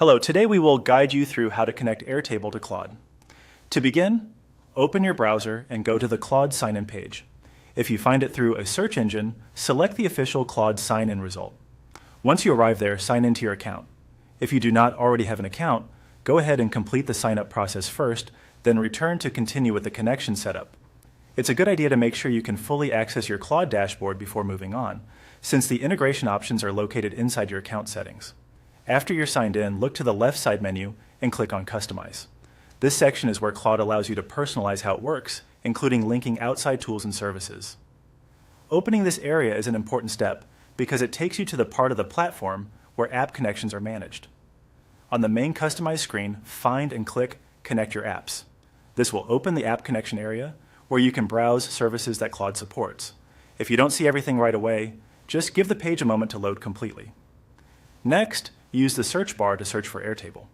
Hello, today we will guide you through how to connect Airtable to Claude. To begin, open your browser and go to the Claude sign-in page. If you find it through a search engine, select the official Claude sign-in result. Once you arrive there, sign into your account. If you do not already have an account, go ahead and complete the sign-up process first, then return to continue with the connection setup. It's a good idea to make sure you can fully access your Claude dashboard before moving on, since the integration options are located inside your account settings. After you're signed in, look to the left side menu and click on Customize. This section is where Claude allows you to personalize how it works, including linking outside tools and services. Opening this area is an important step because it takes you to the part of the platform where app connections are managed. On the main Customize screen, find and click Connect Your Apps. This will open the app connection area where you can browse services that Claude supports. If you don't see everything right away, just give the page a moment to load completely. Next, use the search bar to search for Airtable.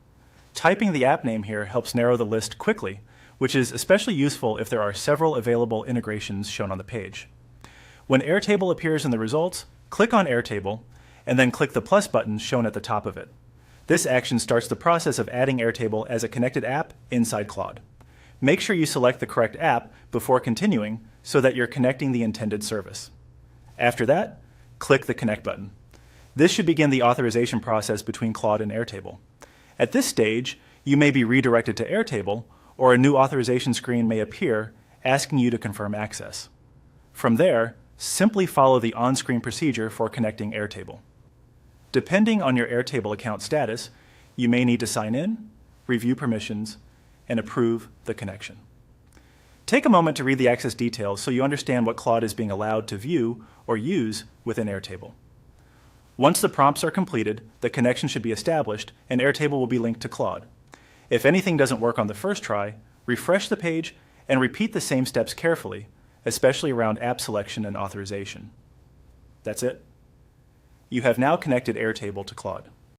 Typing the app name here helps narrow the list quickly, which is especially useful if there are several available integrations shown on the page. When Airtable appears in the results, click on Airtable, and then click the plus button shown at the top of it. This action starts the process of adding Airtable as a connected app inside Claude. Make sure you select the correct app before continuing so that you're connecting the intended service. After that, click the Connect button. This should begin the authorization process between Claude and Airtable. At this stage, you may be redirected to Airtable, or a new authorization screen may appear asking you to confirm access. From there, simply follow the on-screen procedure for connecting Airtable. Depending on your Airtable account status, you may need to sign in, review permissions, and approve the connection. Take a moment to read the access details so you understand what Claude is being allowed to view or use within Airtable. Once the prompts are completed, the connection should be established and Airtable will be linked to Claude. If anything doesn't work on the first try, refresh the page and repeat the same steps carefully, especially around app selection and authorization. That's it. You have now connected Airtable to Claude.